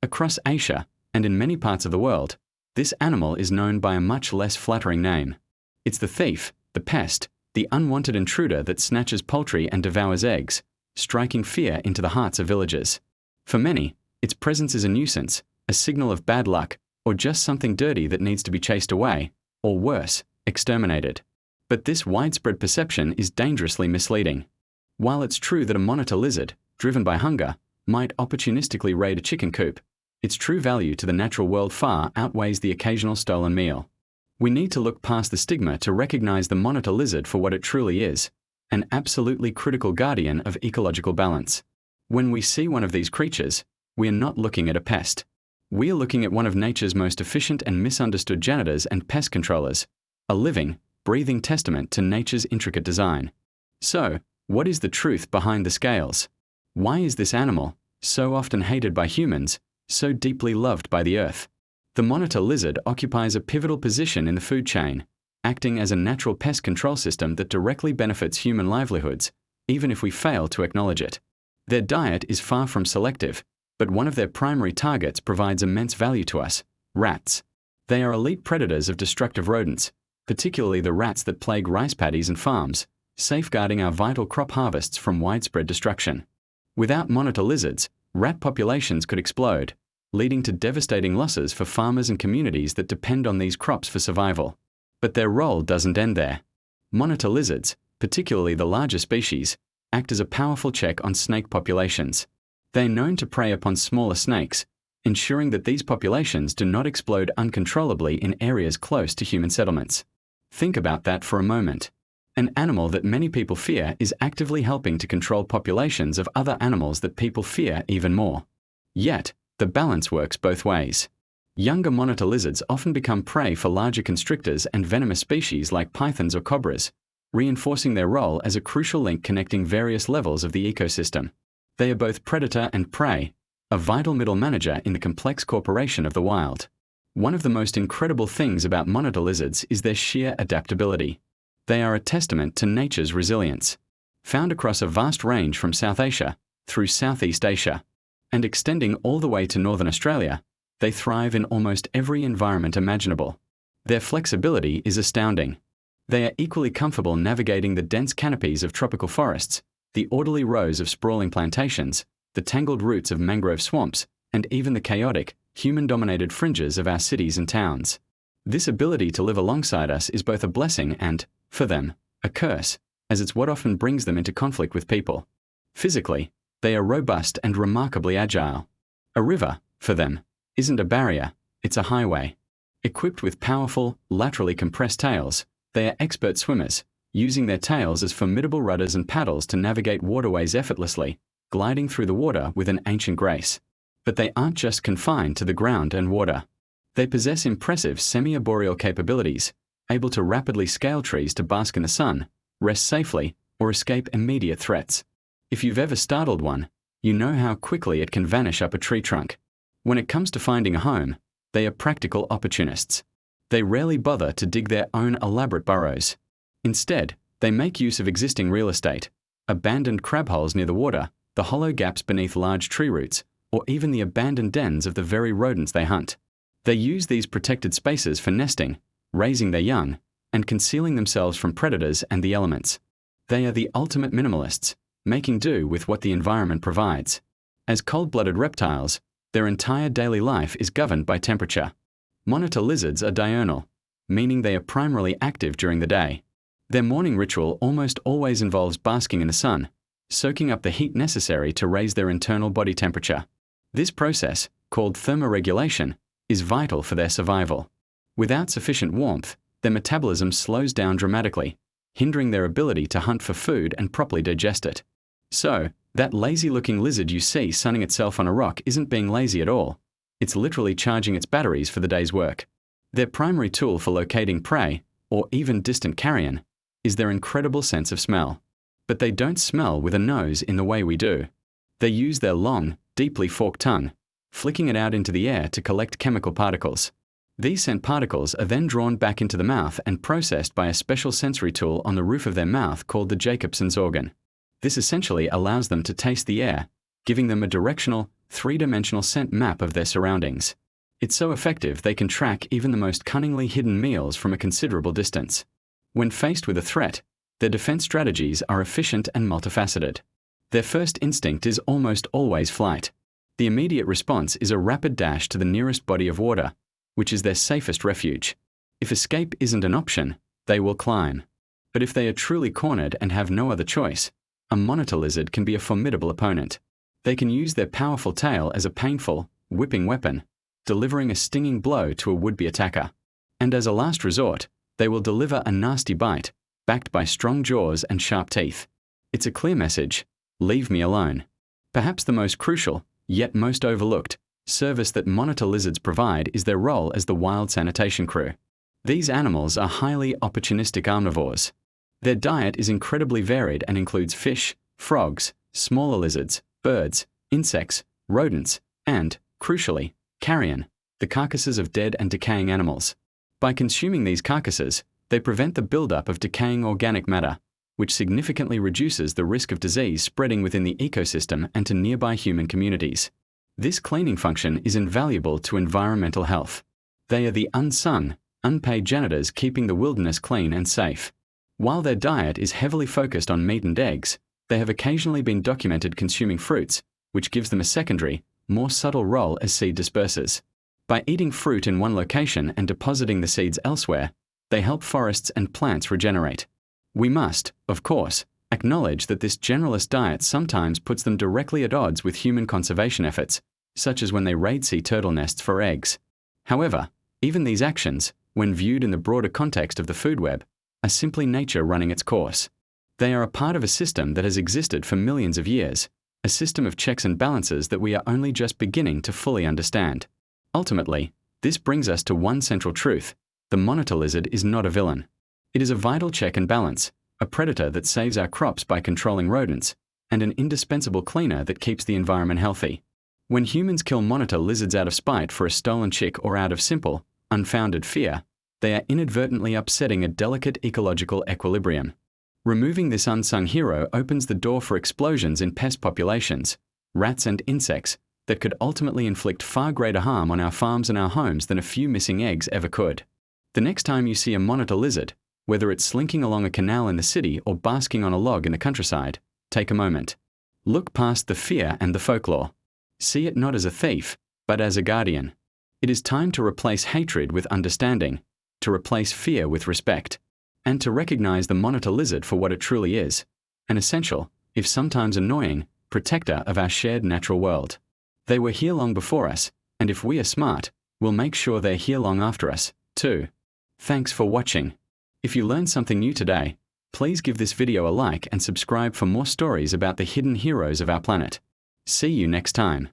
Across Asia, and in many parts of the world, this animal is known by a much less flattering name. It's the thief, the pest, the unwanted intruder that snatches poultry and devours eggs, striking fear into the hearts of villagers. For many, its presence is a nuisance, a signal of bad luck, or just something dirty that needs to be chased away, or worse, exterminated. But this widespread perception is dangerously misleading. While it's true that a monitor lizard, driven by hunger, might opportunistically raid a chicken coop, its true value to the natural world far outweighs the occasional stolen meal. We need to look past the stigma to recognize the monitor lizard for what it truly is, an absolutely critical guardian of ecological balance. When we see one of these creatures, we are not looking at a pest. We are looking at one of nature's most efficient and misunderstood janitors and pest controllers, a living, breathing testament to nature's intricate design. So, what is the truth behind the scales? Why is this animal, so often hated by humans, so deeply loved by the earth? The monitor lizard occupies a pivotal position in the food chain, acting as a natural pest control system that directly benefits human livelihoods, even if we fail to acknowledge it. Their diet is far from selective, but one of their primary targets provides immense value to us: rats. They are elite predators of destructive rodents, particularly the rats that plague rice paddies and farms, safeguarding our vital crop harvests from widespread destruction. Without monitor lizards, rat populations could explode, leading to devastating losses for farmers and communities that depend on these crops for survival. But their role doesn't end there. Monitor lizards, particularly the larger species, act as a powerful check on snake populations. They are known to prey upon smaller snakes, ensuring that these populations do not explode uncontrollably in areas close to human settlements. Think about that for a moment. An animal that many people fear is actively helping to control populations of other animals that people fear even more. Yet, the balance works both ways. Younger monitor lizards often become prey for larger constrictors and venomous species like pythons or cobras, reinforcing their role as a crucial link connecting various levels of the ecosystem. They are both predator and prey, a vital middle manager in the complex corporation of the wild. One of the most incredible things about monitor lizards is their sheer adaptability. They are a testament to nature's resilience. Found across a vast range from South Asia through Southeast Asia, and extending all the way to Northern Australia, they thrive in almost every environment imaginable. Their flexibility is astounding. They are equally comfortable navigating the dense canopies of tropical forests, the orderly rows of sprawling plantations, the tangled roots of mangrove swamps, and even the chaotic, human-dominated fringes of our cities and towns. This ability to live alongside us is both a blessing and, for them, a curse, as it's what often brings them into conflict with people. Physically, they are robust and remarkably agile. A river, for them, isn't a barrier, it's a highway. Equipped with powerful, laterally compressed tails, they are expert swimmers, using their tails as formidable rudders and paddles to navigate waterways effortlessly, gliding through the water with an ancient grace. But they aren't just confined to the ground and water. They possess impressive semi-arboreal capabilities, able to rapidly scale trees to bask in the sun, rest safely, or escape immediate threats. If you've ever startled one, you know how quickly it can vanish up a tree trunk. When it comes to finding a home, they are practical opportunists. They rarely bother to dig their own elaborate burrows. Instead, they make use of existing real estate, abandoned crab holes near the water, the hollow gaps beneath large tree roots, or even the abandoned dens of the very rodents they hunt. They use these protected spaces for nesting, raising their young, and concealing themselves from predators and the elements. They are the ultimate minimalists, making do with what the environment provides. As cold-blooded reptiles, their entire daily life is governed by temperature. Monitor lizards are diurnal, meaning they are primarily active during the day. Their morning ritual almost always involves basking in the sun, soaking up the heat necessary to raise their internal body temperature. This process, called thermoregulation, is vital for their survival. Without sufficient warmth, their metabolism slows down dramatically, hindering their ability to hunt for food and properly digest it. So, that lazy-looking lizard you see sunning itself on a rock isn't being lazy at all. It's literally charging its batteries for the day's work. Their primary tool for locating prey, or even distant carrion, is their incredible sense of smell. But they don't smell with a nose in the way we do. They use their long, deeply forked tongue, flicking it out into the air to collect chemical particles. These scent particles are then drawn back into the mouth and processed by a special sensory tool on the roof of their mouth called the Jacobson's organ. This essentially allows them to taste the air, giving them a directional, three-dimensional scent map of their surroundings. It's so effective they can track even the most cunningly hidden meals from a considerable distance. When faced with a threat, their defense strategies are efficient and multifaceted. Their first instinct is almost always flight. The immediate response is a rapid dash to the nearest body of water, which is their safest refuge. If escape isn't an option, they will climb. But if they are truly cornered and have no other choice, a monitor lizard can be a formidable opponent. They can use their powerful tail as a painful, whipping weapon, delivering a stinging blow to a would-be attacker. And as a last resort, they will deliver a nasty bite, backed by strong jaws and sharp teeth. It's a clear message: leave me alone. Perhaps the most crucial, yet most overlooked, service that monitor lizards provide is their role as the wild sanitation crew. These animals are highly opportunistic omnivores. Their diet is incredibly varied and includes fish, frogs, smaller lizards, birds, insects, rodents, and, crucially, carrion, the carcasses of dead and decaying animals. By consuming these carcasses, they prevent the buildup of decaying organic matter, which significantly reduces the risk of disease spreading within the ecosystem and to nearby human communities. This cleaning function is invaluable to environmental health. They are the unsung, unpaid janitors keeping the wilderness clean and safe. While their diet is heavily focused on meat and eggs, they have occasionally been documented consuming fruits, which gives them a secondary, more subtle role as seed dispersers. By eating fruit in one location and depositing the seeds elsewhere, they help forests and plants regenerate. We must, of course, acknowledge that this generalist diet sometimes puts them directly at odds with human conservation efforts, such as when they raid sea turtle nests for eggs. However, even these actions, when viewed in the broader context of the food web, are simply nature running its course. They are a part of a system that has existed for millions of years, a system of checks and balances that we are only just beginning to fully understand. Ultimately, this brings us to one central truth: the monitor lizard is not a villain. It is a vital check and balance, a predator that saves our crops by controlling rodents, and an indispensable cleaner that keeps the environment healthy. When humans kill monitor lizards out of spite for a stolen chick or out of simple, unfounded fear, they are inadvertently upsetting a delicate ecological equilibrium. Removing this unsung hero opens the door for explosions in pest populations, rats and insects, that could ultimately inflict far greater harm on our farms and our homes than a few missing eggs ever could. The next time you see a monitor lizard, whether it's slinking along a canal in the city or basking on a log in the countryside, take a moment. Look past the fear and the folklore. See it not as a thief, but as a guardian. It is time to replace hatred with understanding, to replace fear with respect, and to recognize the monitor lizard for what it truly is: an essential, if sometimes annoying, protector of our shared natural world. They were here long before us, and if we are smart, we'll make sure they're here long after us, too. Thanks for watching. If you learned something new today, please give this video a like and subscribe for more stories about the hidden heroes of our planet. See you next time.